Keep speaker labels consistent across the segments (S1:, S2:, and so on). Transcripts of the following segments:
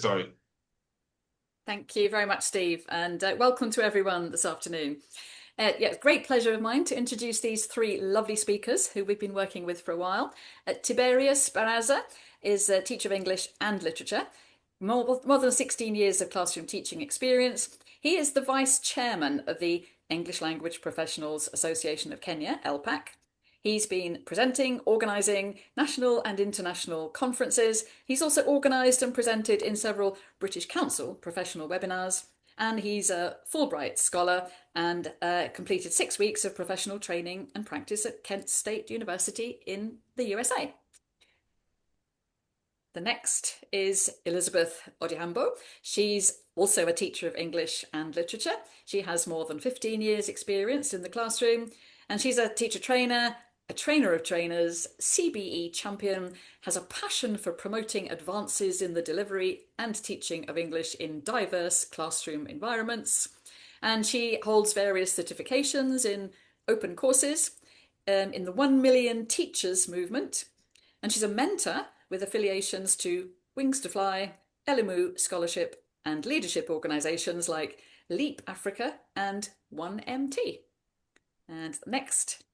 S1: Sorry.
S2: Thank you very much, Steve, and welcome to everyone this afternoon. It's a great pleasure of mine to introduce these three lovely speakers who we've been working with for a while. Tiberius Barraza is a teacher of English and literature, more than 16 years of classroom teaching experience. He is the vice chairman of the English Language Professionals Association of Kenya, ELPAC. He's been presenting, organising national and international conferences. He's also organised and presented in several British Council professional webinars. And he's a Fulbright scholar and completed 6 weeks of professional training and practice at Kent State University in the USA. The next is Elizabeth Odhiambo. She's also a teacher of English and literature. She has more than 15 years experience in the classroom, and she's a teacher trainer, a trainer of trainers, CBE champion, has a passion for promoting advances in the delivery and teaching of English in diverse classroom environments. And she holds various certifications in open courses, in the 1 Million Teachers movement. And she's a mentor with affiliations to Wings to Fly, Elimu Scholarship, and leadership organisations like Leap Africa and 1MT. And next,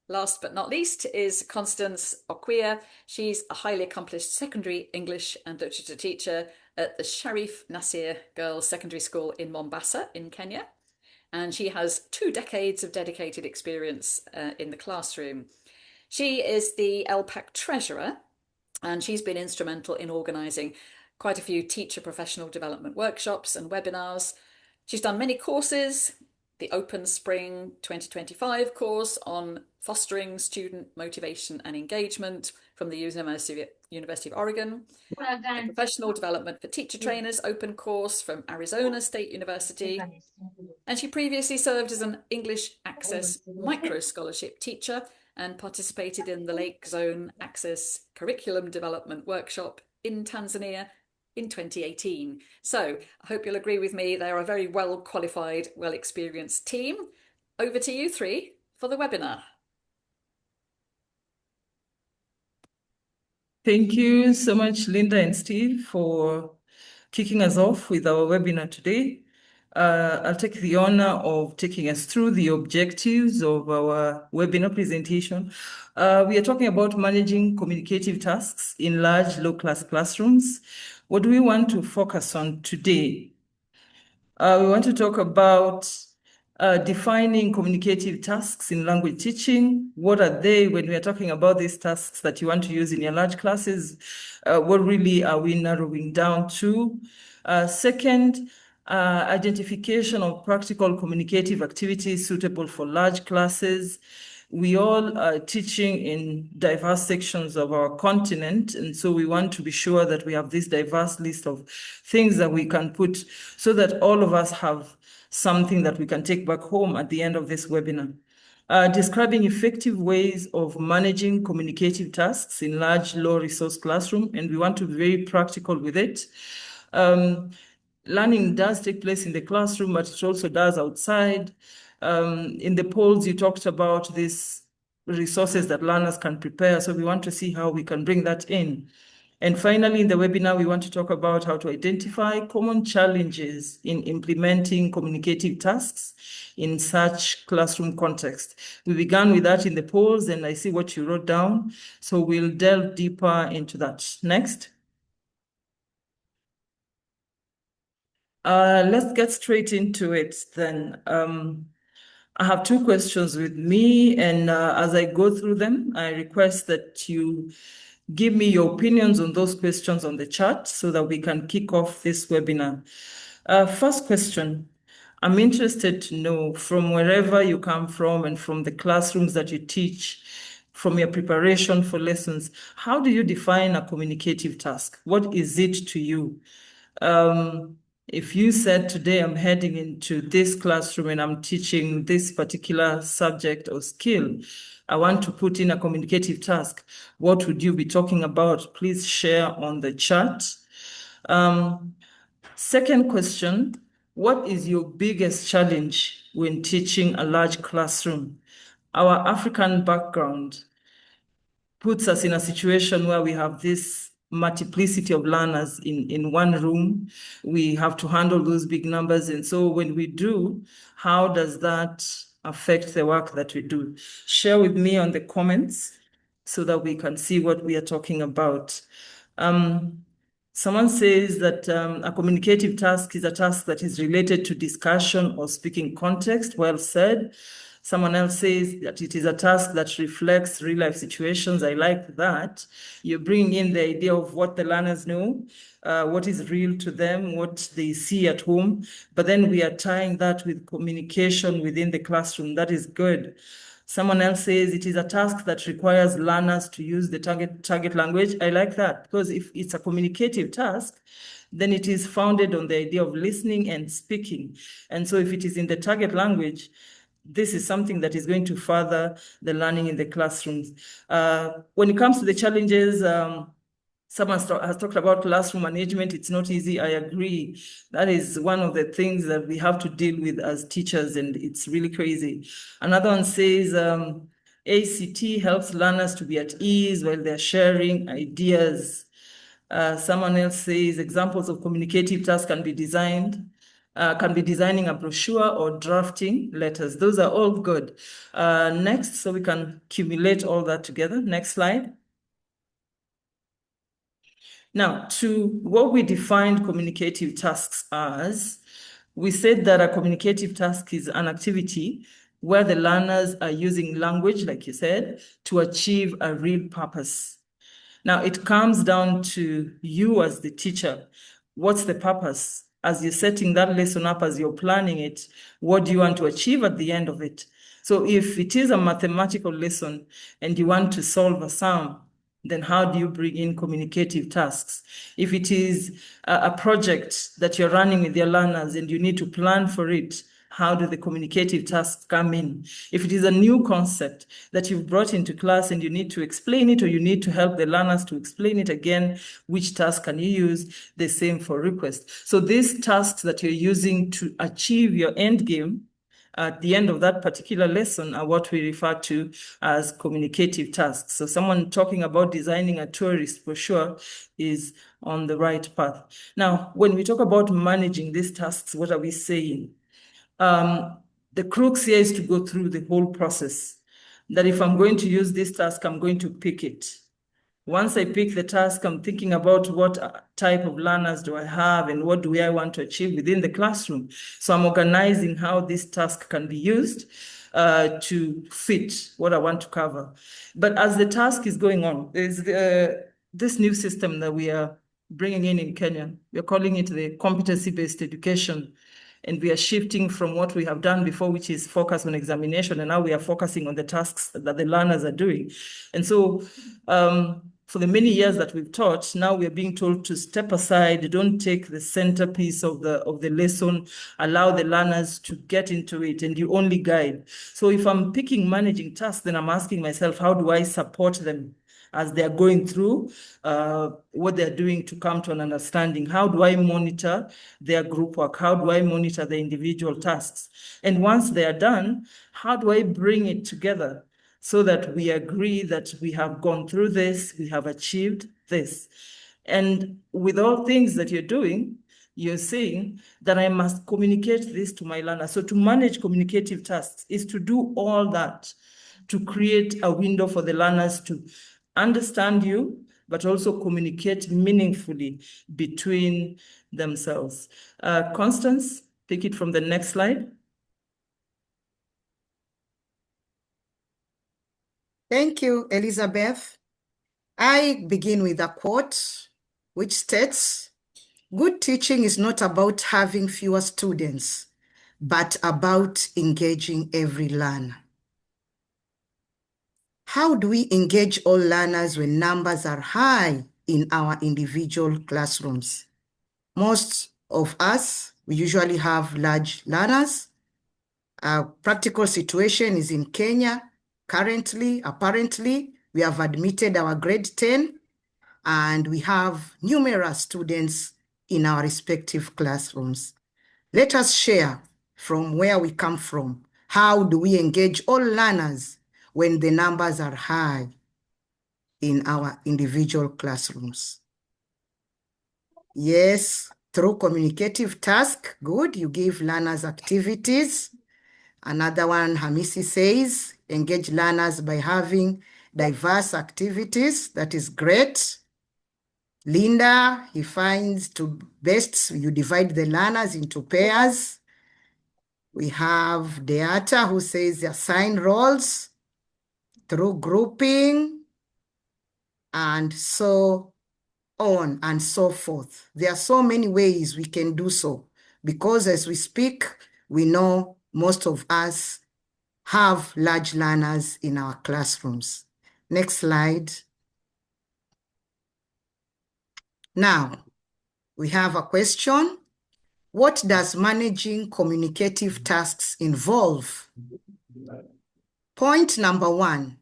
S2: last but not least, is Constance Okwia. She's a highly accomplished secondary English and literature teacher at the Sharif Nasir Girls Secondary School in Mombasa in Kenya. And she has 2 decades of dedicated experience in the classroom. She is the ELPAC treasurer, and she's been instrumental in organising quite a few teacher professional development workshops and webinars. She's done many courses, the Open Spring 2025 course on fostering student motivation and engagement from the University of Oregon, the Professional Development for Teacher Trainers open course from Arizona State University, and she previously served as an English Access Micro Scholarship teacher and participated in the Lake Zone Access Curriculum Development Workshop in Tanzania in 2018. So I hope you'll agree with me, they're a very well qualified, well experienced team. Over to you three for the webinar.
S3: Thank you so much, Linda and Steve, for kicking us off with our webinar today. I'll take the honor of taking us through the objectives of our webinar presentation. We are talking about managing communicative tasks in large low-class classrooms. What do we want to focus on today? We want to talk about defining communicative tasks in language teaching. What are they when we are talking about these tasks that you want to use in your large classes? What really are we narrowing down to? Second, identification of practical communicative activities suitable for large classes. We all are teaching in diverse sections of our continent, and so we want to be sure that we have this diverse list of things that we can put so that all of us have something that we can take back home at the end of this webinar. Describing effective ways of managing communicative tasks in large, low-resource classroom, and we want to be very practical with it. Learning does take place in the classroom, but it also does outside. In the polls, you talked about these resources that learners can prepare, so we want to see how we can bring that in. And finally, in the webinar, we want to talk about how to identify common challenges in implementing communicative tasks in such classroom context. We began with that in the polls, and I see what you wrote down, so we'll delve deeper into that. Next. Let's get straight into it then. I have 2 questions with me, and as I go through them, I request that you give me your opinions on those questions on the chat so that we can kick off this webinar. First question, I'm interested to know from wherever you come from and from the classrooms that you teach, from your preparation for lessons, how do you define a communicative task? What is it to you? If you said today I'm heading into this classroom and I'm teaching this particular subject or skill, I want to put in a communicative task, what would you be talking about? Please share on the chat. Second question, what is your biggest challenge when teaching a large classroom? Our African background puts us in a situation where we have this multiplicity of learners in one room. We have to handle those big numbers. And so when we do, how does that affect the work that we do? Share with me on the comments so that we can see what we are talking about. Someone says that a communicative task is a task that is related to discussion or speaking context. Well said. Someone else says that it is a task that reflects real life situations. I like that. You're bringing in the idea of what the learners know, what is real to them, what they see at home. But then we are tying that with communication within the classroom. That is good. Someone else says it is a task that requires learners to use the target language. I like that, because if it's a communicative task, then it is founded on the idea of listening and speaking. And so if it is in the target language, this is something that is going to further the learning in the classrooms. When it comes to the challenges, someone has talked about classroom management. It's not easy. I agree. That is one of the things that we have to deal with as teachers, and it's really crazy. Another one says ACT helps learners to be at ease while they're sharing ideas. Someone else says examples of communicative tasks can be designing a brochure or drafting letters. Those are all good. Next, so we can accumulate all that together. Next slide. Now, to what we defined communicative tasks as, we said that a communicative task is an activity where the learners are using language, like you said, to achieve a real purpose. Now, it comes down to you as the teacher. What's the purpose? As you're setting that lesson up, as you're planning it, what do you want to achieve at the end of it? So if it is a mathematical lesson and you want to solve a sum, then how do you bring in communicative tasks? If it is a project that you're running with your learners and you need to plan for it, how do the communicative tasks come in? If it is a new concept that you've brought into class and you need to explain it, or you need to help the learners to explain it again, which task can you use? The same for request. So these tasks that you're using to achieve your end game at the end of that particular lesson are what we refer to as communicative tasks. So someone talking about designing a tourist brochure is on the right path. Now, when we talk about managing these tasks, what are we saying? The crux here is to go through the whole process. That if I'm going to use this task, I'm going to pick it. Once I pick the task, I'm thinking about what type of learners do I have and what do I want to achieve within the classroom. So I'm organizing how this task can be used to fit what I want to cover. But as the task is going on, there's this new system that we are bringing in Kenya. We're calling it the competency-based education. And we are shifting from what we have done before, which is focus on examination, and now we are focusing on the tasks that the learners are doing. And so for the many years that we've taught, now we are being told to step aside, don't take the centerpiece of the lesson, allow the learners to get into it, and you only guide. So if I'm picking managing tasks, then I'm asking myself, how do I support them as they're going through what they're doing to come to an understanding? How do I monitor their group work? How do I monitor the individual tasks? And once they are done, how do I bring it together so that we agree that we have gone through this, we have achieved this? And with all things that you're doing, you're saying that I must communicate this to my learner. So to manage communicative tasks is to do all that, to create a window for the learners to understand you, but also communicate meaningfully between themselves. Constance, take it from the next slide.
S1: Thank you, Elizabeth. I begin with a quote which states, "Good teaching is not about having fewer students, but about engaging every learner." How do we engage all learners when numbers are high in our individual classrooms? Most of us, we usually have large learners. Our practical situation is in Kenya. Currently, apparently, we have admitted our grade 10 and we have numerous students in our respective classrooms. Let us share from where we come from. How do we engage all learners when the numbers are high in our individual classrooms? Yes, through communicative task. Good. You give learners activities. Another one, Hamisi says, engage learners by having diverse activities. That is great. Linda, he finds to best you divide the learners into pairs. We have Deata who says assign roles through grouping and so on and so forth. There are so many ways we can do so because as we speak, we know most of us have large learners in our classrooms. Next slide. Now, we have a question. What does managing communicative tasks involve? Point number 1,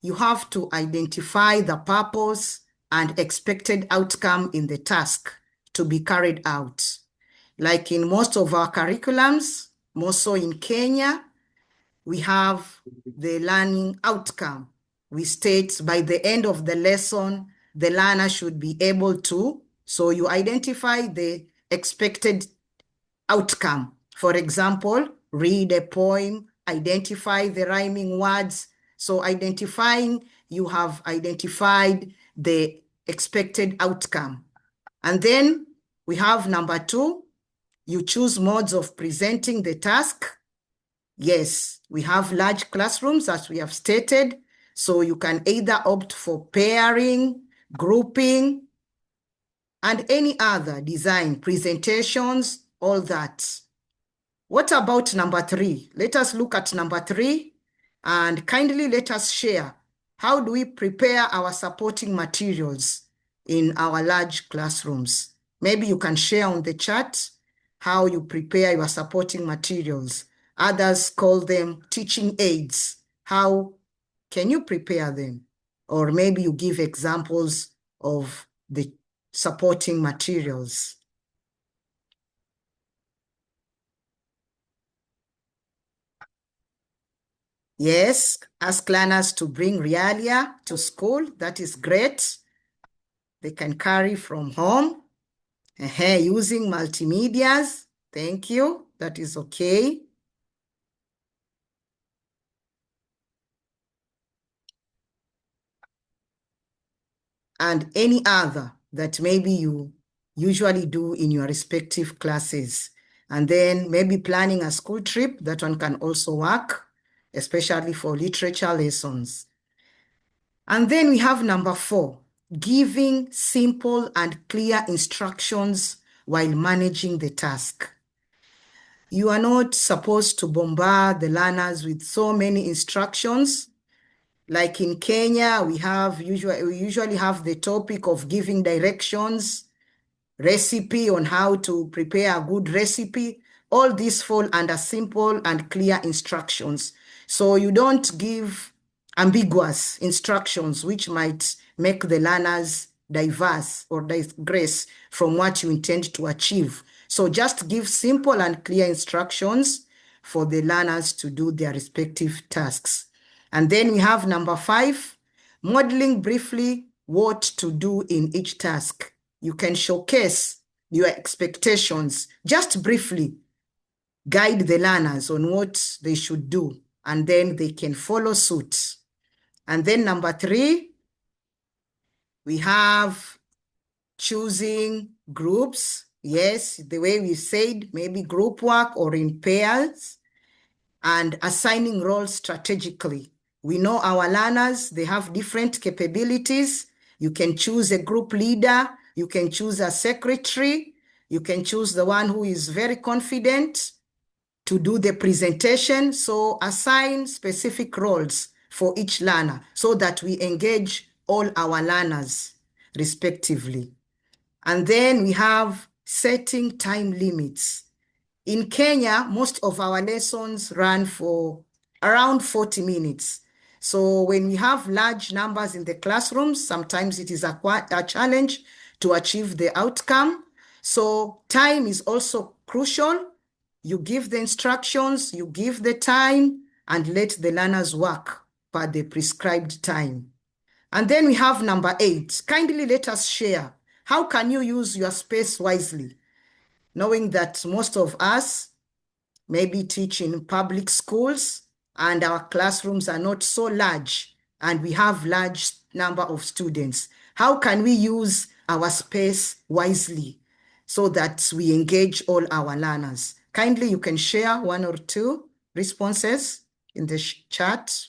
S1: you have to identify the purpose and expected outcome in the task to be carried out. Like in most of our curriculums, more so in Kenya, we have the learning outcome. We state by the end of the lesson, the learner should be able to, so you identify the expected outcome. For example, read a poem, identify the rhyming words. So identifying, you have identified the expected outcome. And then we have number 2, you choose modes of presenting the task. Yes, we have large classrooms as we have stated. So you can either opt for pairing, grouping, and any other design, presentations, all that. What about number 3? Let us look at number 3 and kindly let us share. How do we prepare our supporting materials in our large classrooms? Maybe you can share on the chat how you prepare your supporting materials. Others call them teaching aids. How can you prepare them? Or maybe you give examples of the supporting materials. Yes, ask learners to bring realia to school. That is great. They can carry from home. Using multimedias. Thank you. That is okay. And any other that maybe you usually do in your respective classes. And then maybe planning a school trip, that one can also work, especially for literature lessons. And then we have number 4, giving simple and clear instructions while managing the task. You are not supposed to bombard the learners with so many instructions. Like in Kenya, we usually have the topic of giving directions, recipe on how to prepare a good recipe. All these fall under simple and clear instructions. So you don't give ambiguous instructions which might make the learners diverse or digress from what you intend to achieve. So just give simple and clear instructions for the learners to do their respective tasks. And then we have number 5, modeling briefly what to do in each task. You can showcase your expectations, just briefly guide the learners on what they should do, and then they can follow suit. And then number 3, we have choosing groups. Yes, the way we said, maybe group work or in pairs, and assigning roles strategically. We know our learners, they have different capabilities. You can choose a group leader, you can choose a secretary, you can choose the one who is very confident to do the presentation. So assign specific roles for each learner so that we engage all our learners respectively. And then we have setting time limits. In Kenya, most of our lessons run for around 40 minutes. So when we have large numbers in the classrooms, sometimes it is a challenge to achieve the outcome. So time is also crucial. You give the instructions, you give the time, and let the learners work per the prescribed time. And then we have number 8. Kindly let us share How can you use your space wisely? Knowing that most of us maybe teach in public schools and our classrooms are not so large and we have large number of students. How can we use our space wisely so that we engage all our learners? Kindly, you can share one or two responses in the chat.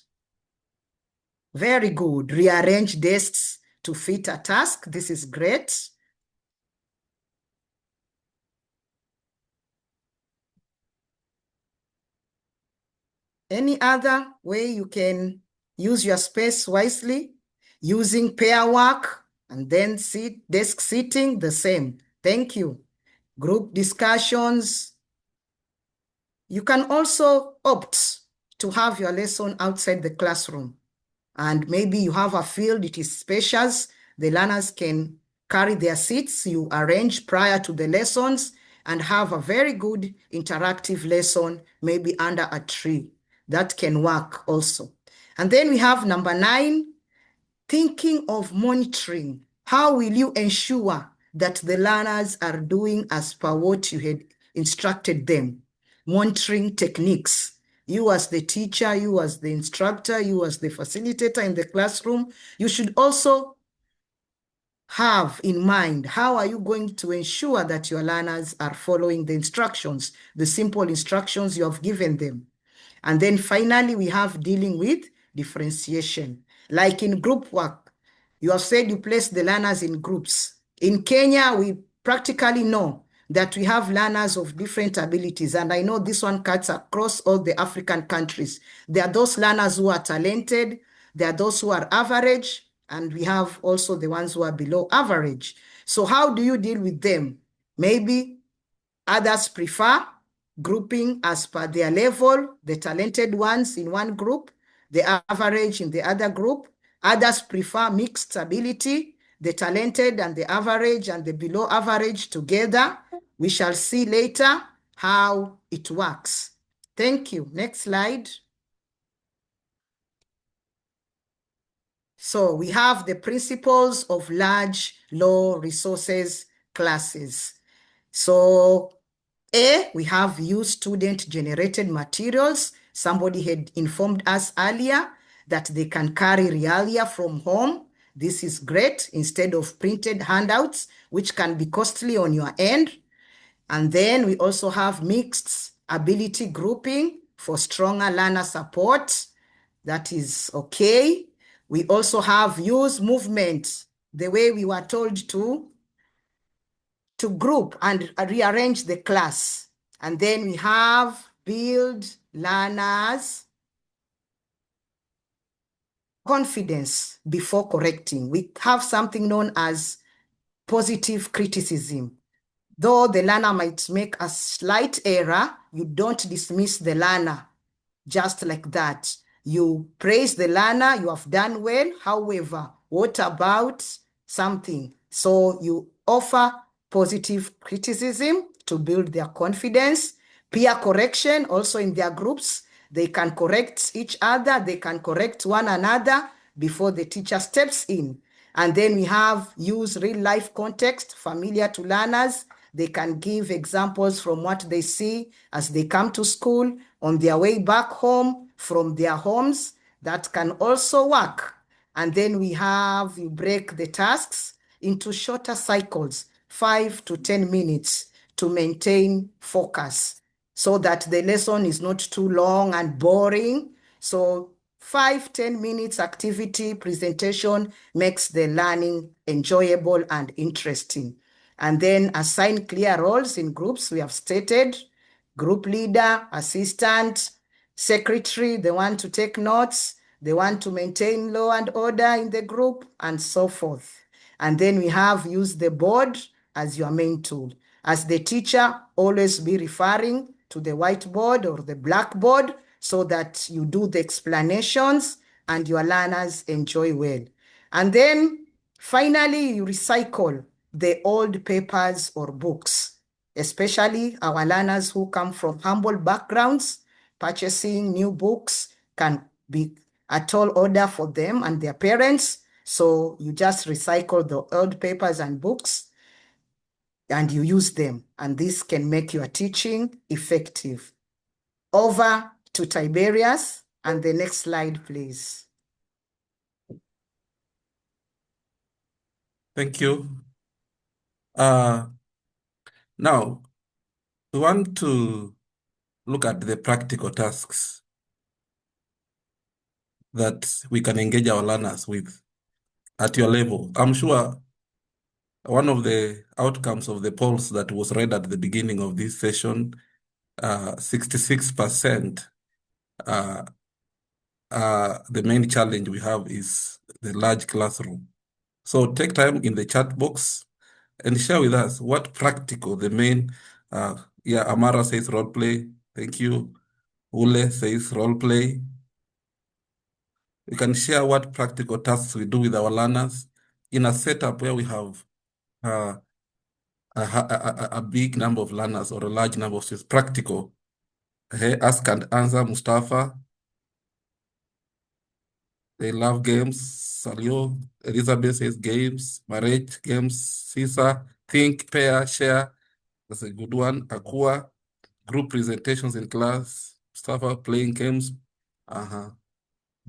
S1: Very good. Rearrange desks to fit a task. This is great. Any other way you can use your space wisely? Using pair work and then desk sitting, the same. Thank you. Group discussions. You can also opt to have your lesson outside the classroom. And maybe you have a field, it is spacious. The learners can carry their seats. You arrange prior to the lessons and have a very good interactive lesson, maybe under a tree. That can work also. And then we have number 9, thinking of monitoring. How will you ensure that the learners are doing as per what you had instructed them? Monitoring techniques. You as the teacher, you as the instructor, you as the facilitator in the classroom, you should also have in mind, how are you going to ensure that your learners are following the instructions, the simple instructions you have given them? And then finally, we have dealing with differentiation. Like in group work, you have said you place the learners in groups. In Kenya, we practically know that we have learners of different abilities. And I know this one cuts across all the African countries. There are those learners who are talented, there are those who are average, and we have also the ones who are below average. So how do you deal with them? Maybe others prefer grouping as per their level, the talented ones in one group, the average in the other group. Others prefer mixed ability, the talented and the average and the below average together. We shall see later how it works. Thank you. Next slide. So we have the principles of large, low resources classes. So A, we have used student-generated materials. Somebody had informed us earlier that they can carry realia from home. This is great, instead of printed handouts, which can be costly on your end. And then we also have mixed ability grouping for stronger learner support. That is okay. We also have use movement, the way we were told to group and rearrange the class. And then we have build learners' confidence before correcting. We have something known as positive criticism. Though the learner might make a slight error, you don't dismiss the learner just like that. You praise the learner, you have done well. However, what about something? So you offer positive criticism to build their confidence. Peer correction, also in their groups, they can correct each other, they can correct one another before the teacher steps in. And then we have use real life context familiar to learners. They can give examples from what they see as they come to school, on their way back home, from their homes. That can also work. And then we have, you break the tasks into shorter cycles, 5 to 10 minutes, to maintain focus so that the lesson is not too long and boring. So 5-10 minutes activity presentation makes the learning enjoyable and interesting. And then assign clear roles in groups. We have stated group leader, assistant, secretary, the one to take notes, the one to maintain law and order in the group, and so forth. And then we have use the board as your main tool. As the teacher, always be referring to the whiteboard or the blackboard so that you do the explanations and your learners enjoy well. And then finally, you recycle the old papers or books, especially our learners who come from humble backgrounds. Purchasing new books can be a tall order for them and their parents. So you just recycle the old papers and books and you use them, and this can make your teaching effective. Over to Tiberius, and the next slide, please.
S4: Thank you. Now, we want to look at the practical tasks that we can engage our learners with at your level. I'm sure one of the outcomes of the polls that was read at the beginning of this session, 66%, the main challenge we have is the large classroom. So take time in the chat box and share with us what practical, the main, yeah, Amara says role play. Thank you. Ule says role play. We can share what practical tasks we do with our learners in a setup where we have a big number of learners or a large number of students. Practical. Ask and answer, Mustafa. They love games. Salio. Elizabeth says games. Marriage, games. Cesar. Think, pair, share. That's a good one. Akua. Group presentations in class. Mustafa playing games.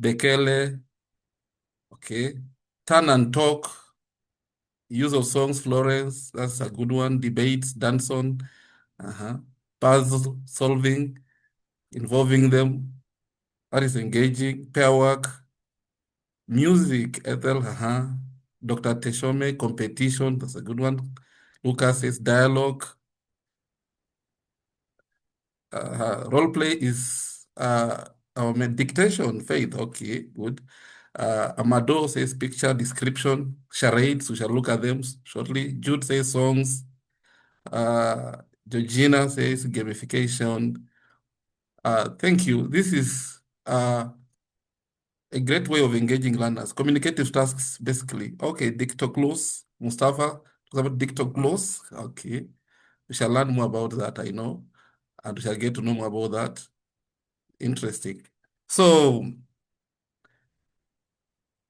S4: Bekele. Okay. Turn and talk. Use of songs, Florence. That's a good one. Debates, Danson. Puzzle solving. Involving them. That is engaging. Pair work. Music, Ethel, Dr. Teshome, competition, that's a good one. Lucas says dialogue. Role play is our dictation, Faith, okay, good. Amado says picture, description, charades, we shall look at them shortly. Jude says songs. Georgina says gamification. Thank you. This is a great way of engaging learners. Communicative tasks, basically. Okay, dictoclose. Mustafa talks about dictoclose. Okay. We shall learn more about that, I know. And we shall get to know more about that. Interesting. So,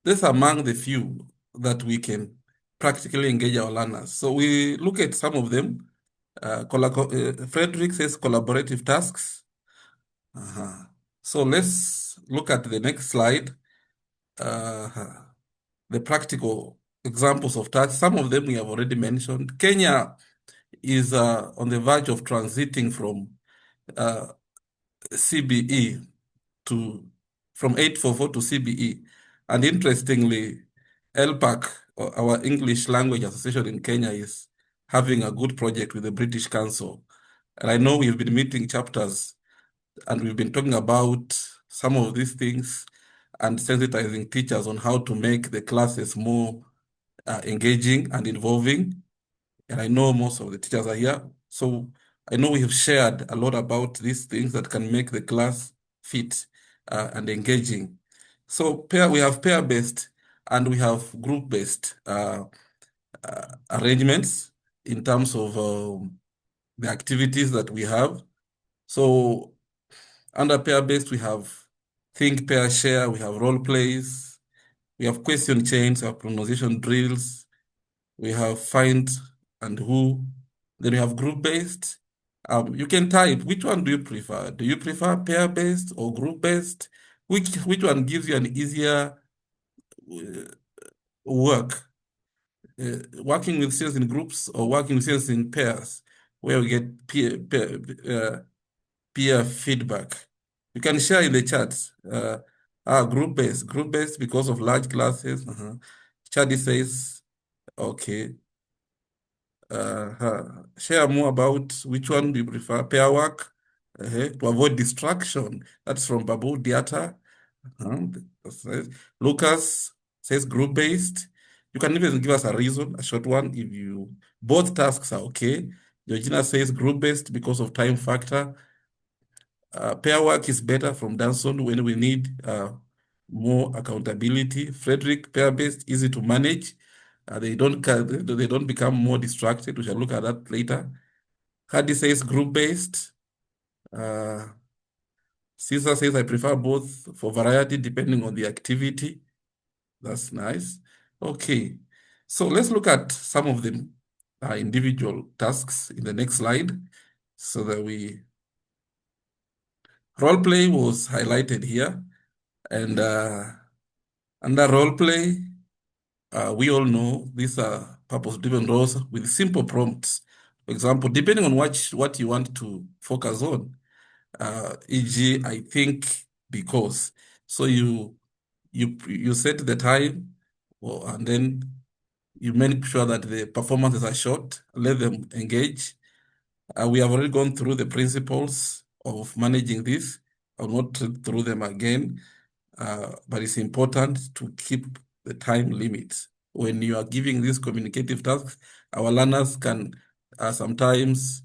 S4: this among the few that we can practically engage our learners. So, we look at some of them. Frederick says collaborative tasks. So, let's look at the next slide. The practical examples of tasks. Some of them we have already mentioned. Kenya is on the verge of transiting from CBE from 844 to CBE. And interestingly, LPAC, our English Language Association in Kenya, is having a good project with the British Council. And I know we've been meeting chapters and we've been talking about some of these things and sensitizing teachers on how to make the classes more engaging and involving. And I know most of the teachers are here. So I know we have shared a lot about these things that can make the class fit and engaging. So we have pair-based and we have group-based arrangements in terms of the activities that we have. So under pair-based, we have think, pair, share, we have role plays, we have question chains, we have pronunciation drills, we have find and who, then we have group-based. You can type, which one do you prefer? Do you prefer pair-based or group-based? Which one gives you an easier work? Working with students in groups or working with students in pairs, where we get peer feedback. You can share in the chats. Group-based because of large classes. Chadi says, okay. Share more about which one do you prefer. Pair work to avoid distraction. That's from Babu Diata. Lucas says group-based. You can even give us a reason, a short one, if both tasks are okay. Georgina says group-based because of time factor. Pair work is better from Danson when we need more accountability. Frederick, pair-based, easy to manage. They don't become more distracted. We shall look at that later. Hadi says group-based. Caesar says I prefer both for variety depending on the activity. That's nice. Okay, so let's look at some of them. individual tasks in the next slide, so that role play was highlighted here, and under role play, we all know these are purpose-driven roles with simple prompts. For example, depending on what you want to focus on, e.g., I think because. So you set the time, and then you make sure that the performances are short, let them engage. We have already gone through the principles of managing this. I'll not through them again, but it's important to keep the time limits. When you are giving these communicative tasks, our learners can sometimes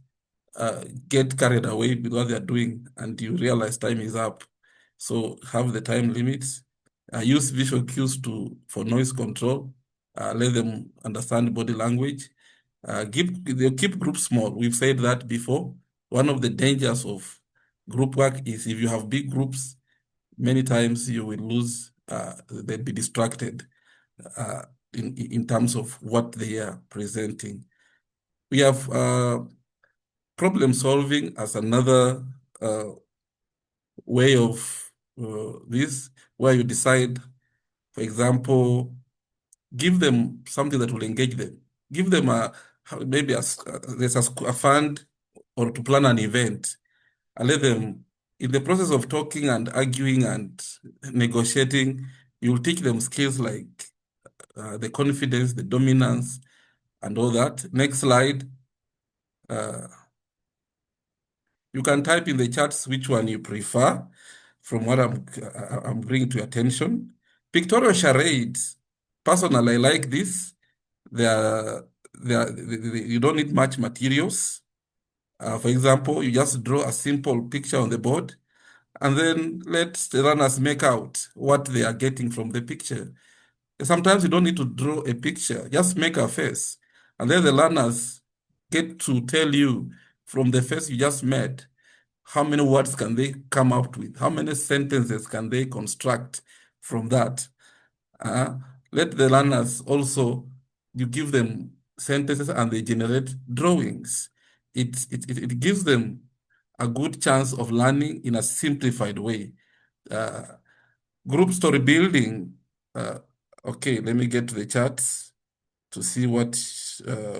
S4: get carried away with what they're doing, and you realize time is up. So have the time limits. Use visual cues for noise control. Let them understand body language. Keep groups small. We've said that before. One of the dangers of group work is if you have big groups, many times you will lose, they'll be distracted in terms of what they are presenting. We have problem solving as another way of this, where you decide, for example, give them something that will engage them. Give them maybe there's a fund or to plan an event, and let them, in the process of talking and arguing and negotiating, you'll teach them skills like the confidence, the dominance, and all that. Next slide. You can type in the chats which one you prefer from what I'm bringing to your attention. Pictorial charades. Personally, I like this. You don't need much materials. For example, you just draw a simple picture on the board, and then let the runners make out what they are getting from the picture. Sometimes you don't need to draw a picture, just make a face. And then the learners get to tell you from the face you just made, how many words can they come up with? How many sentences can they construct from that? Let the learners also, you give them sentences and they generate drawings. It gives them a good chance of learning in a simplified way. Group story building. Okay, let me get to the charts to see what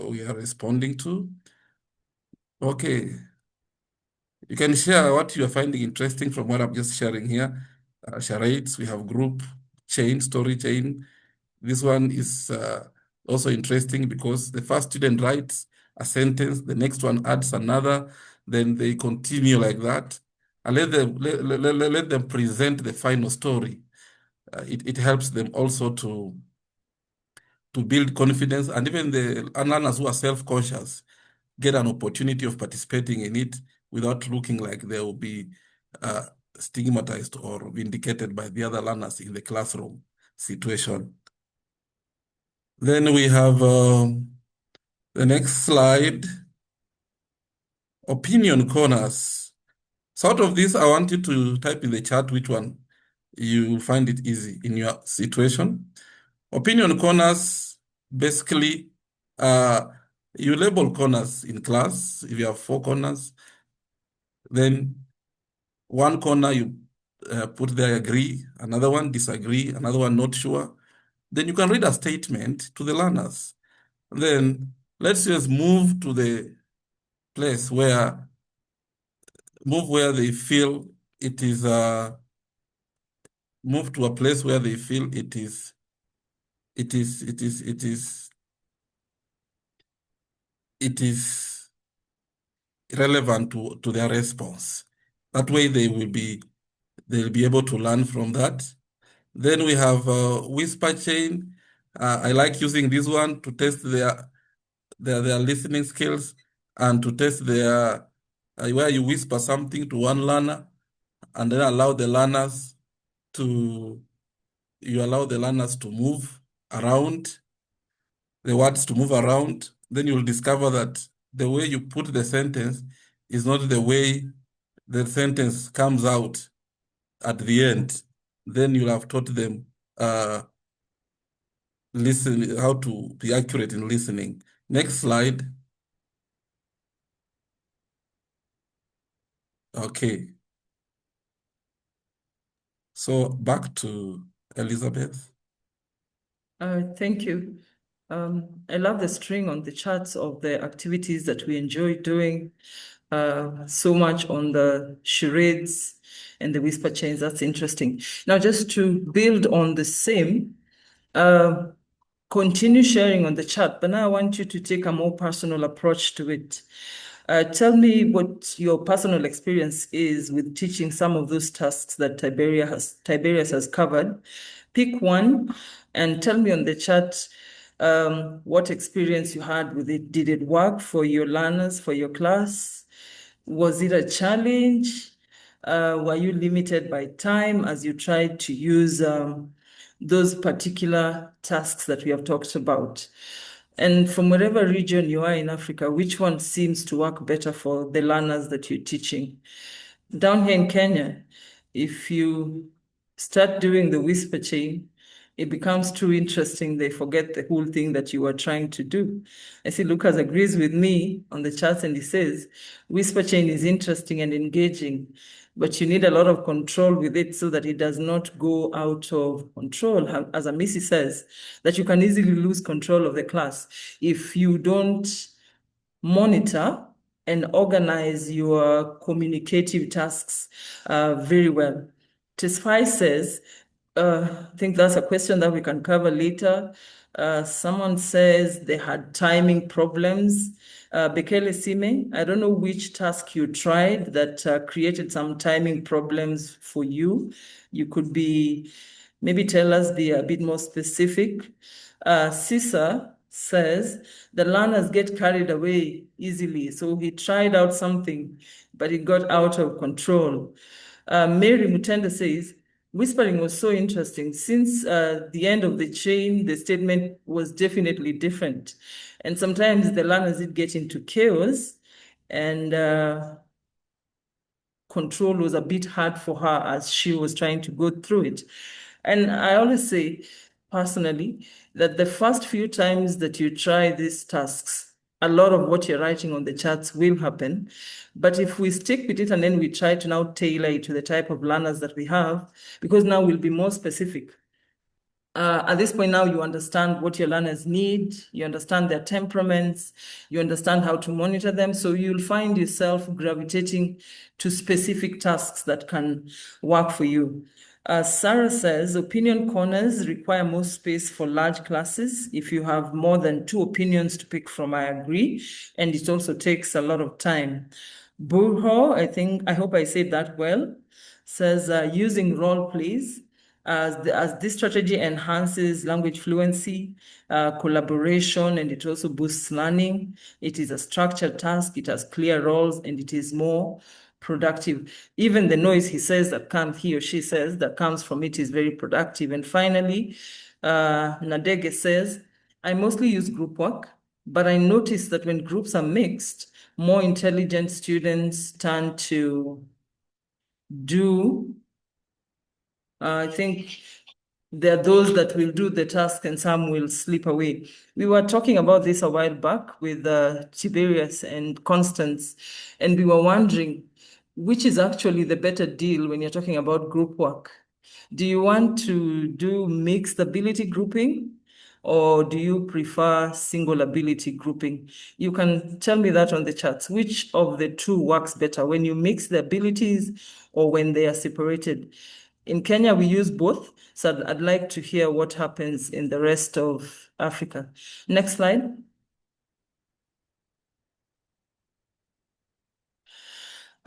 S4: we are responding to. Okay. You can share what you are finding interesting from what I'm just sharing here. Charades, we have group chain, story chain. This one is also interesting because the first student writes a sentence, the next one adds another, then they continue like that. And let them present the final story. It helps them also to build confidence, and even the learners who are self-conscious get an opportunity of participating in it without looking like they will be stigmatized or vindicated by the other learners in the classroom situation. Then we have the next slide, opinion corners. So out of this, I want you to type in the chat which one you find it easy in your situation. Opinion corners, basically, you label corners in class. If you have 4 corners, then one corner you put there agree, another one disagree, another one not sure. Then you can read a statement to the learners. Then let's just move to the place where they feel it is move to a place where they feel it is relevant to their response. That way they'll be able to learn from that. Then we have whisper chain. I like using this one to test their listening skills and to test their where you whisper something to one learner and then allow the learners to move around, the words to move around. Then you'll discover that the way you put the sentence is not the way the sentence comes out at the end. Then you'll have taught them listen, how to be accurate in listening. Next slide. Okay. So back to Elizabeth.
S3: Thank you. I love the string on the charts of the activities that we enjoy doing. So much on the charades and the whisper chains. That's interesting. Now, just to build on the same, continue sharing on the chat, but now I want you to take a more personal approach to it. Tell me what your personal experience is with teaching some of those tasks that Tiberius has covered. Pick one and tell me on the chat what experience you had with it. Did it work for your learners, for your class? Was it a challenge? Were you limited by time as you tried to use those particular tasks that we have talked about? And from wherever region you are in Africa, which one seems to work better for the learners that you're teaching? Down here in Kenya, if you start doing the whisper chain, it becomes too interesting. They forget the whole thing that you were trying to do. I see Lucas agrees with me on the charts and he says, whisper chain is interesting and engaging, but you need a lot of control with it so that it does not go out of control. As Amisi says, that you can easily lose control of the class if you don't monitor and organize your communicative tasks very well. Tesfai says, I think that's a question that we can cover later. Someone says they had timing problems. Bekele Sime, I don't know which task you tried that created some timing problems for you. You could maybe tell us, be a bit more specific. Sisa says the learners get carried away easily. So he tried out something, but it got out of control. Mary Mutenda says, whispering was so interesting. Since the end of the chain, the statement was definitely different. And sometimes the learners did get into chaos and control was a bit hard for her as she was trying to go through it. And I always say, personally, that the first few times that you try these tasks, a lot of what you're writing on the charts will happen. But if we stick with it and then we try to now tailor it to the type of learners that we have, because now we'll be more specific. At this point now, you understand what your learners need, you understand their temperaments, you understand how to monitor them. So you'll find yourself gravitating to specific tasks that can work for you. Sarah says, opinion corners require more space for large classes. If you have more than 2 opinions to pick from, I agree. And it also takes a lot of time. Burho, I hope I said that well, says using role plays. As this strategy enhances language fluency, collaboration, and it also boosts learning. It is a structured task, it has clear roles, and it is more productive. Even the noise he or she says that comes from it is very productive. And finally, Nadege says, I mostly use group work, but I notice that when groups are mixed, more intelligent students tend to do I think there are those that will do the task and some will slip away. We were talking about this a while back with Tiberius and Constance, and we were wondering which is actually the better deal when you're talking about group work. Do you want to do mixed ability grouping or do you prefer single ability grouping? You can tell me that on the charts. Which of the two works better, when you mix the abilities or when they are separated? In Kenya, we use both, so I'd like to hear what happens in the rest of Africa. Next slide.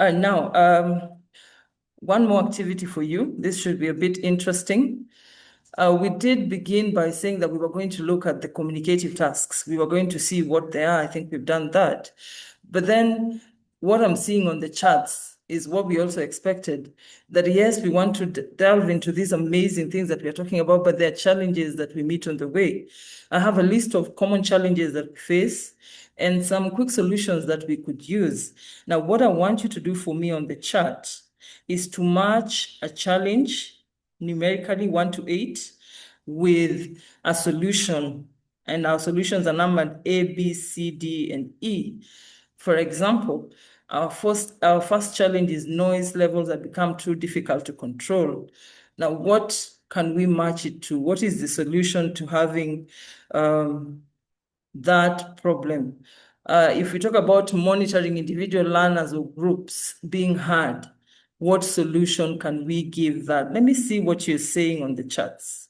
S3: Now, one more activity for you. This should be a bit interesting. We did begin by saying that we were going to look at the communicative tasks. We were going to see what they are. I think we've done that. But then what I'm seeing on the charts is what we also expected, that yes, we want to delve into these amazing things that we're talking about, but there are challenges that we meet on the way. I have a list of common challenges that we face and some quick solutions that we could use. Now, what I want you to do for me on the chart is to match a challenge numerically 1 to 8 with a solution and our solutions are numbered A, B, C, D, and E. For example, our first challenge is noise levels have become too difficult to control. Now, what can we match it to? What is the solution to having that problem? If we talk about monitoring individual learners or groups being heard, what solution can we give that? Let me see what you're saying on the charts.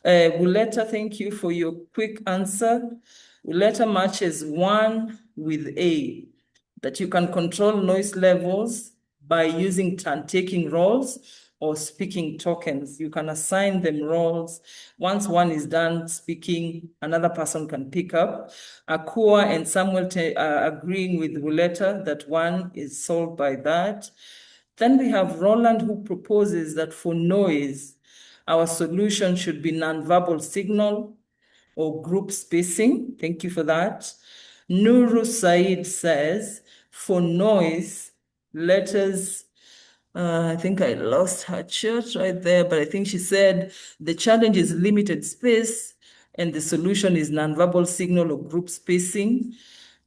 S3: Wuleta, thank you for your quick answer. Wuleta matches 1 with A, that you can control noise levels by using turn-taking roles or speaking tokens. You can assign them roles. Once one is done speaking, another person can pick up. Akua and Samuel are agreeing with Wuleta that 1 is solved by that. Then we have Roland, who proposes that for noise, our solution should be nonverbal signal or group spacing. Thank you for that. Nuru Said says, for noise, letters, I think I lost her chart right there, but I think she said the challenge is limited space and the solution is nonverbal signal or group spacing.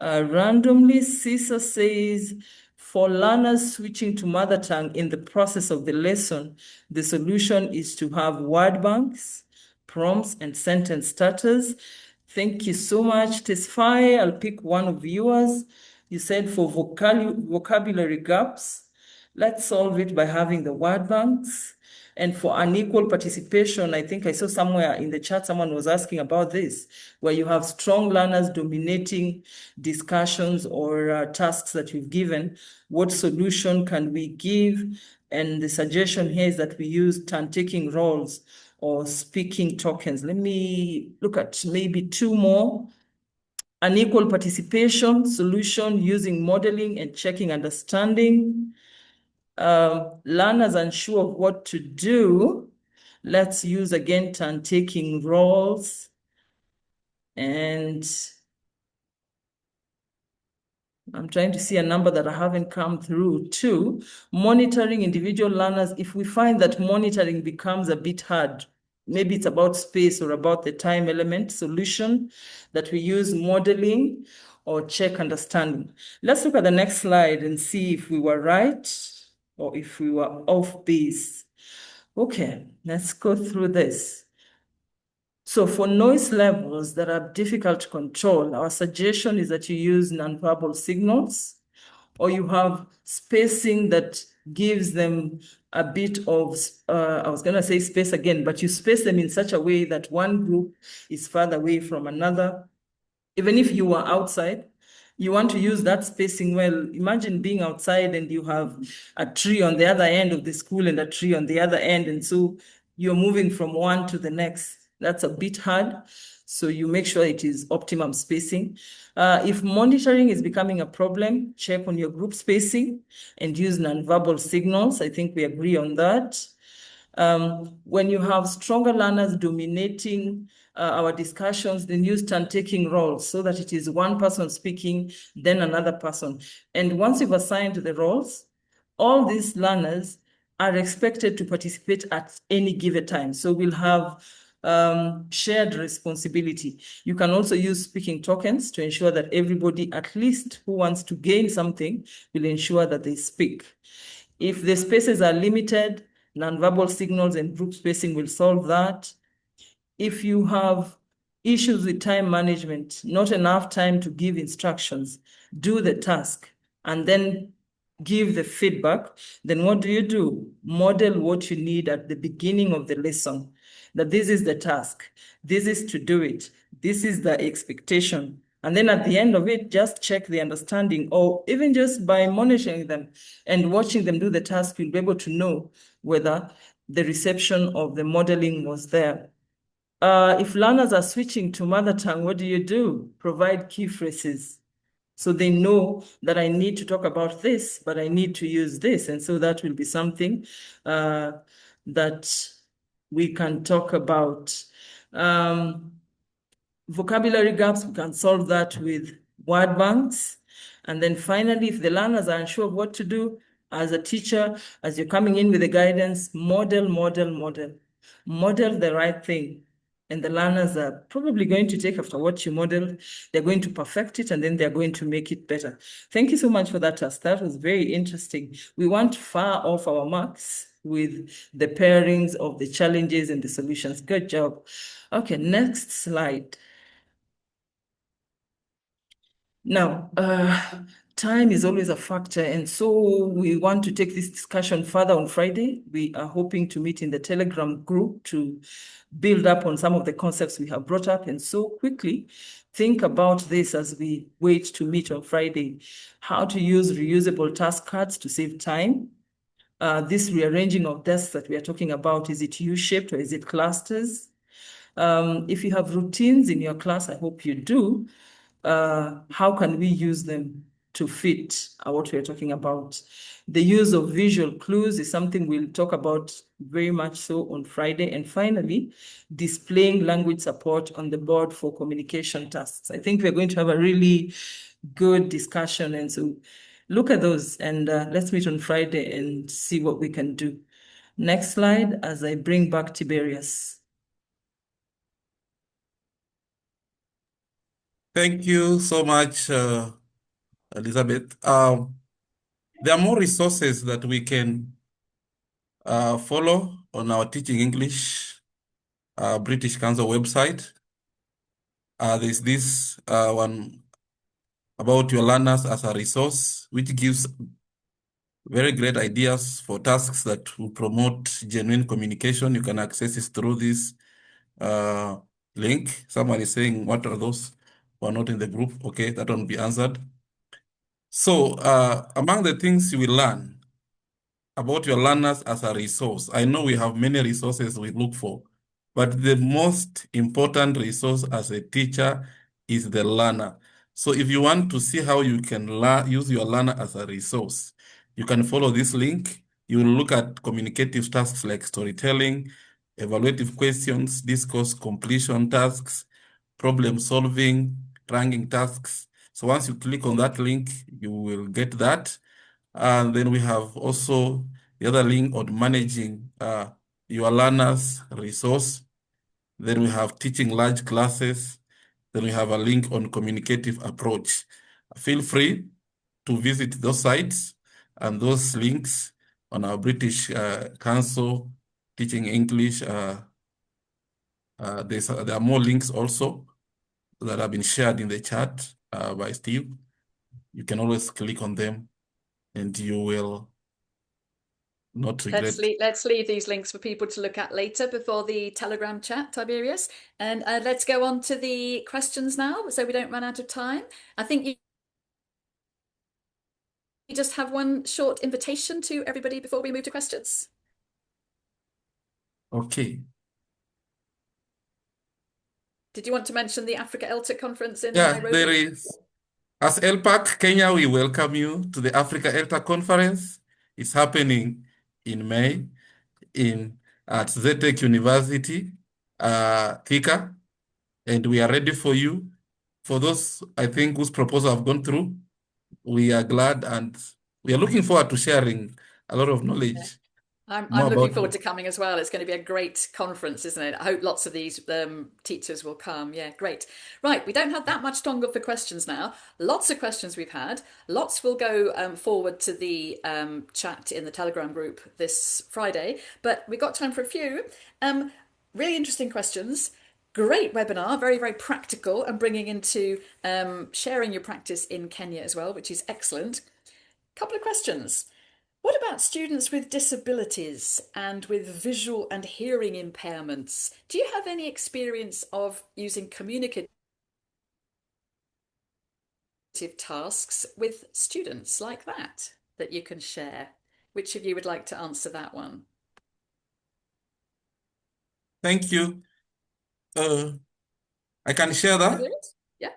S3: Randomly, Cesar says, for learners switching to mother tongue in the process of the lesson, the solution is to have word banks, prompts, and sentence starters. Thank you so much. Tesfaye, I'll pick one of yours. You said for vocabulary gaps, let's solve it by having the word banks. And for unequal participation, I think I saw somewhere in the chat someone was asking about this, where you have strong learners dominating discussions or tasks that you've given. What solution can we give? And the suggestion here is that we use turn-taking roles or speaking tokens. Let me look at maybe 2 more. Unequal participation solution using modeling and checking understanding. Learners unsure of what to do. Let's use again turn-taking roles. And I'm trying to see a number that I haven't come through too. Monitoring individual learners. If we find that monitoring becomes a bit hard, maybe it's about space or about the time element, solution that we use modeling or check understanding. Let's look at the next slide and see if we were right or if we were off base. Okay, let's go through this. So for noise levels that are difficult to control, our suggestion is that you use nonverbal signals, or you have spacing that gives them a bit of, I was going to say space again, but you space them in such a way that one group is farther away from another. Even if you are outside, you want to use that spacing well. Imagine being outside and you have a tree on the other end of the school and a tree on the other end. And so you're moving from one to the next. That's a bit hard. So you make sure it is optimum spacing. If monitoring is becoming a problem, check on your group spacing and use nonverbal signals. I think we agree on that. When you have stronger learners dominating our discussions, then use turn-taking roles so that it is one person speaking, then another person. And once you've assigned the roles, all these learners are expected to participate at any given time. So we'll have shared responsibility. You can also use speaking tokens to ensure that everybody, at least who wants to gain something, will ensure that they speak. If the spaces are limited, nonverbal signals and group spacing will solve that. If you have issues with time management, not enough time to give instructions, do the task, and then give the feedback, then what do? Model what you need at the beginning of the lesson, that this is the task, this is to do it, this is the expectation. And then at the end of it, just check the understanding, or even just by monitoring them and watching them do the task, you'll be able to know whether the reception of the modeling was there. If learners are switching to mother tongue, what do? Provide key phrases. So they know that I need to talk about this, but I need to use this. And so that will be something that we can talk about. Vocabulary gaps, we can solve that with word banks. And then finally, if the learners are unsure of what to do, as a teacher, as you're coming in with the guidance, model the right thing. and the learners are probably going to take after what you modeled. They're going to perfect it, and then they're going to make it better. Thank you so much for that task. That was very interesting. We weren't far off our marks with the pairings of the challenges and the solutions. Good job. Okay, next slide. Now, time is always a factor, and so we want to take this discussion further on Friday. We are hoping to meet in the Telegram group to build up on some of the concepts we have brought up, and so quickly think about this as we wait to meet on Friday. How to use reusable task cards to save time. This rearranging of desks that we are talking about, is it U-shaped or is it clusters? If you have routines in your class, I hope you do. How can we use them to fit what we're talking about? The use of visual clues is something we'll talk about very much so on Friday. And finally, displaying language support on the board for communication tasks. I think we're going to have a really good discussion. And so look at those, and let's meet on Friday and see what we can do. Next slide, as I bring back Tiberius.
S4: Thank you so much, Elizabeth. There are more resources that we can follow on our Teaching English British Council website. There's this one about your learners as a resource, which gives very great ideas for tasks that will promote genuine communication. You can access it through this link. Someone is saying, what are those who are not in the group? Okay, that will be answered. So among the things you will learn about your learners as a resource, I know we have many resources we look for, but the most important resource as a teacher is the learner. So if you want to see how you can use your learner as a resource, you can follow this link. You will look at communicative tasks like storytelling, evaluative questions, discourse completion tasks, problem solving, ranking tasks. So once you click on that link, you will get that. And then we have also the other link on managing your learners resource. Then we have teaching large classes. Then we have a link on communicative approach. Feel free to visit those sites and those links on our British Council Teaching English. There are more links also that have been shared in the chat by Steve. You can always click on them and you will not regret.
S2: Let's leave these links for people to look at later before the Telegram chat, Tiberius. And let's go on to the questions now, so we don't run out of time. I think you just have one short invitation to everybody before we move to questions.
S4: Okay.
S2: Did you want to mention the Africa ELTA conference in
S4: Yeah,
S2: Nairobi?
S4: there is. As LPAC Kenya, we welcome you to the Africa ELTA conference. It's happening in May at ZTech University, Thika, and we are ready for you. For those, I think, whose proposal have gone through, we are glad and we are looking forward to sharing a lot of knowledge.
S2: I'm looking forward to coming as well. It's going to be a great conference, isn't it? I hope lots of these teachers will come. Yeah, great. Right, we don't have that much longer for questions now. Lots of questions we've had. Lots will go forward to the chat in the Telegram group this Friday, but we've got time for a few. Really interesting questions. Great webinar, very, very practical and bringing into sharing your practice in Kenya as well, which is excellent. Couple of questions. What about students with disabilities and with visual and hearing impairments? Do you have any experience of using communicative tasks with students like that you can share? Which of you would like to answer that one?
S4: Thank you. I can share that.
S2: Yeah.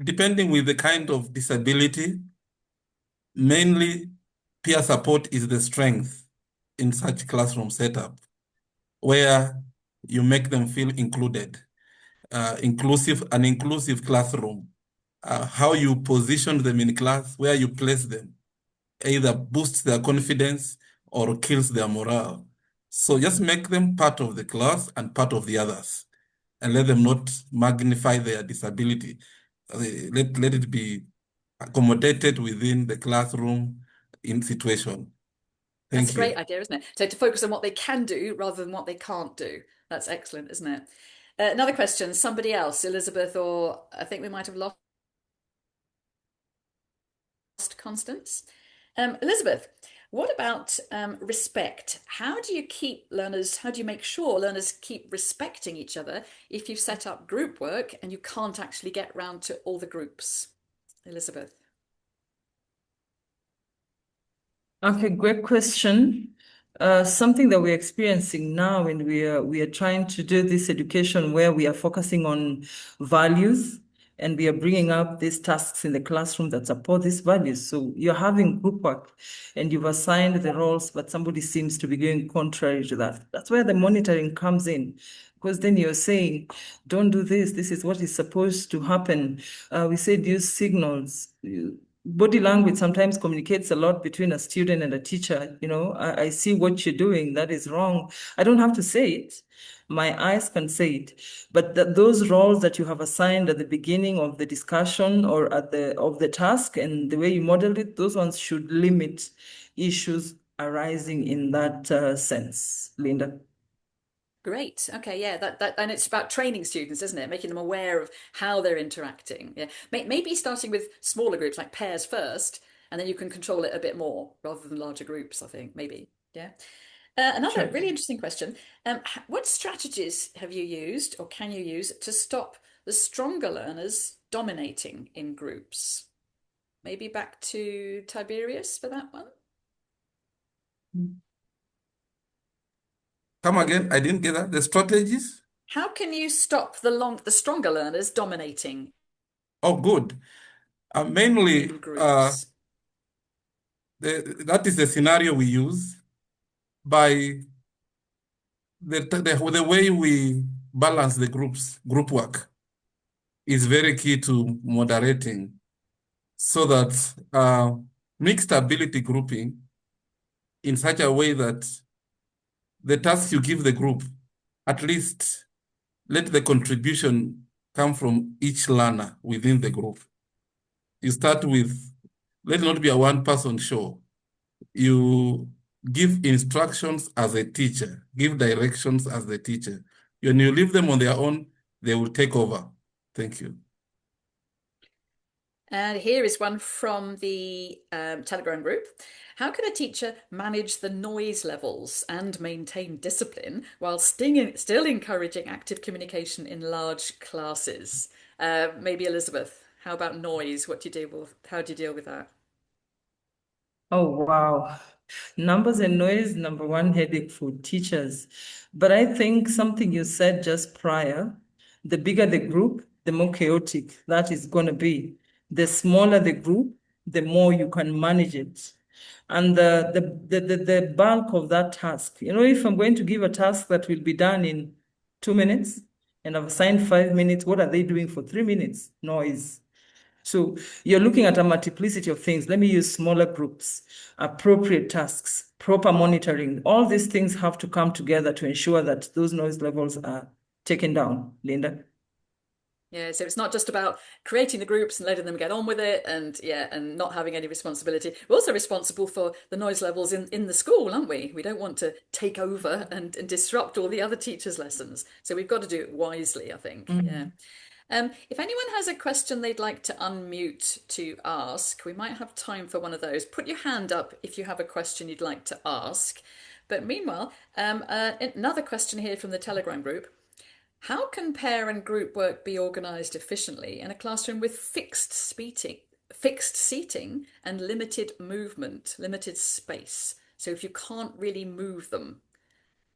S4: Depending with the kind of disability, mainly peer support is the strength in such classroom setup, where you make them feel included, an inclusive classroom, how you position them in class, where you place them, either boosts their confidence or kills their morale. So just make them part of the class and part of the others, and let them not magnify their disability. Let it be accommodated within the classroom in situation.
S2: That's a
S4: Thank
S2: great
S4: you.
S2: idea, isn't it? So to focus on what they can do rather than what they can't do. That's excellent, isn't it? Another question, somebody else, Elizabeth, or I think we might have lost Constance. Elizabeth, what about respect? How do you make sure learners keep respecting each other if you've set up group work and you can't actually get round to all the groups? Elizabeth.
S3: Okay, great question. Something that we're experiencing now, and we are trying to do this education where we are focusing on values, and we are bringing up these tasks in the classroom that support these values. So you're having group work, and you've assigned the roles, but somebody seems to be going contrary to that. That's where the monitoring comes in, because then you're saying, don't do this. This is what is supposed to happen. We said use signals. Body language sometimes communicates a lot between a student and a teacher. I see what you're doing. That is wrong. I don't have to say it. My eyes can say it. But those roles that you have assigned at the beginning of the discussion or at the task and the way you modeled it, those ones should limit issues arising in that sense, Linda.
S2: Great. Okay, yeah, that and it's about training students, isn't it? Making them aware of how they're interacting. Yeah. Maybe starting with smaller groups like pairs first, and then you can control it a bit more rather than larger groups, I think, maybe. Yeah. Another
S3: Sure.
S2: really interesting question. What strategies have you used or can you use to stop the stronger learners dominating in groups? Maybe back to Tiberius for that one.
S4: Come again, I didn't get that. The strategies?
S2: How can you stop the stronger learners dominating
S4: Oh, good. Mainly,
S2: in groups?
S4: that is the scenario we use by the way we balance the group work is very key to moderating, so that mixed ability grouping in such a way that the tasks you give the group, at least let the contribution come from each learner within the group. You start with, let it not be a one-person show. You give instructions as a teacher, give directions as the teacher. When you leave them on their own, they will take over. Thank you.
S2: And here is one from the Telegram group. How can a teacher manage the noise levels and maintain discipline while still encouraging active communication in large classes? Maybe Elizabeth, how about noise? How do you deal with that?
S3: Oh, wow. Numbers and noise, number one headache for teachers. But I think something you said just prior, the bigger the group, the more chaotic that is going to be. The smaller the group, the more you can manage it. And the bulk of that task, if I'm going to give a task that will be done in 2 minutes and I've assigned 5 minutes, what are they doing for 3 minutes? Noise. So you're looking at a multiplicity of things. Let me use smaller groups, appropriate tasks, proper monitoring. All these things have to come together to ensure that those noise levels are taken down, Linda.
S2: Yeah, so it's not just about creating the groups and letting them get on with it and not having any responsibility. We're also responsible for the noise levels in the school, aren't we? We don't want to take over and disrupt all the other teachers' lessons. So we've got to do it wisely, I think. Yeah. If anyone has a question they'd like to unmute to ask, we might have time for one of those. Put your hand up if you have a question you'd like to ask. But meanwhile, another question here from the Telegram group. How can pair and group work be organised efficiently in a classroom with fixed seating and limited movement, limited space? So if you can't really move them.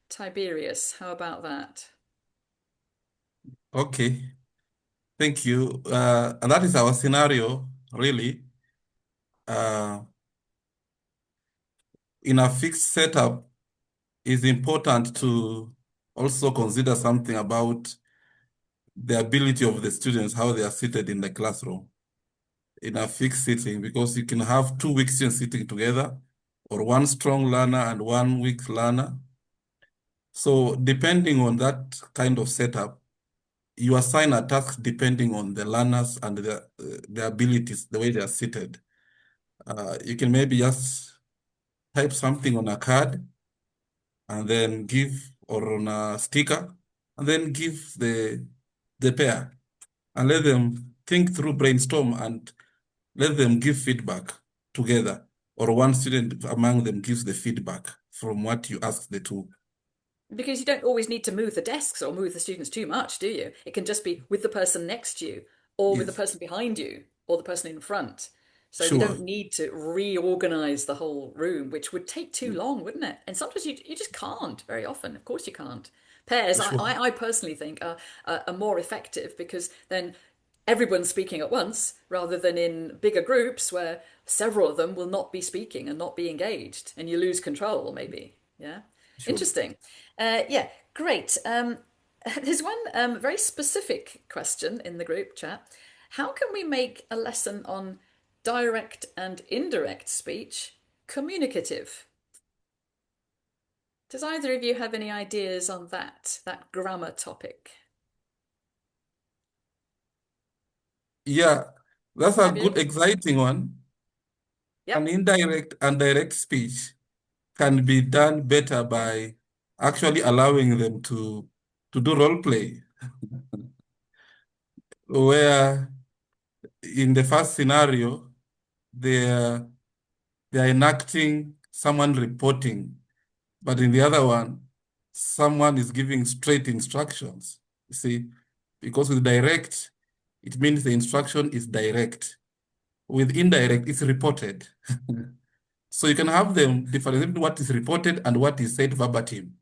S2: Tiberius, how about that?
S4: Okay, thank you. And that is our scenario, really. In a fixed setup, it's important to also consider something about the ability of the students, how they are seated in the classroom in a fixed sitting, because you can have two weak students sitting together or one strong learner and one weak learner. So depending on that kind of setup, you assign a task depending on the learners and their abilities, the way they are seated. You can maybe just type something on a card and then give, or on a sticker, and then give the pair and let them think through, brainstorm, and let them give feedback together, or one student among them gives the feedback from what you ask the two.
S2: Because you don't always need to move the desks or move the students too much, do you? It can just be with the person next to you, or with the
S4: Yes,
S2: person behind you, or the person in front. So we
S4: sure.
S2: don't need to reorganize the whole room, which would take too long, wouldn't it? And sometimes you just can't very often. Of course you can't. Pairs,
S4: Sure.
S2: I personally think are more effective, because then everyone's speaking at once rather than in bigger groups where several of them will not be speaking and not be engaged, and you lose control maybe. Yeah.
S4: Sure.
S2: Interesting. Yeah, great. There's one very specific question in the group chat. How can we make a lesson on direct and indirect speech communicative? Does either of you have any ideas on that grammar topic?
S4: Yeah, that's a good,
S2: Fabio?
S4: exciting one. An
S2: Yep.
S4: indirect and direct speech can be done better by actually allowing them to do role play, where in the first scenario, they're they're enacting someone reporting, but in the other one, someone is giving straight instructions. You see, because with direct, it means the instruction is direct. With indirect, it's reported. So you can have them differentiate what is reported and what is said verbatim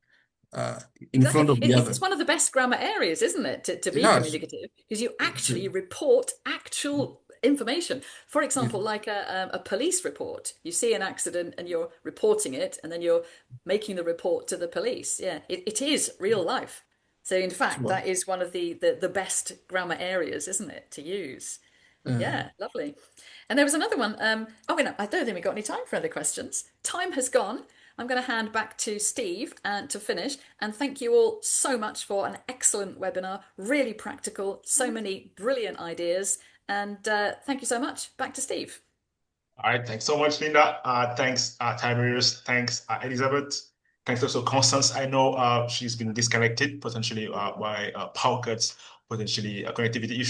S4: uh, in
S2: Exactly.
S4: front of the
S2: It's
S4: other.
S2: one of the best grammar areas, isn't it, to be
S4: Yes,
S2: communicative, because you
S4: it's,
S2: actually report actual information. For
S4: it's,
S2: example, like a police report. You see an accident and you're reporting it, and then you're making the report to the police. Yeah, it is real life. So in fact,
S4: sure.
S2: that is one of the best grammar areas, isn't it, to use?
S4: Uh,
S2: Yeah, lovely. And there was another one. Oh, wait, no, I don't think we got any time for other questions. Time has gone. I'm going to hand back to Steve and to finish. And thank you all so much for an excellent webinar. Really practical. So many brilliant ideas. And thank you so much. Back to Steve.
S5: All right, thanks so much, Linda. Thanks, Tiberius. Thanks, Elizabeth. Thanks also, Constance. I know she's been disconnected potentially by power cuts, potentially a connectivity issue.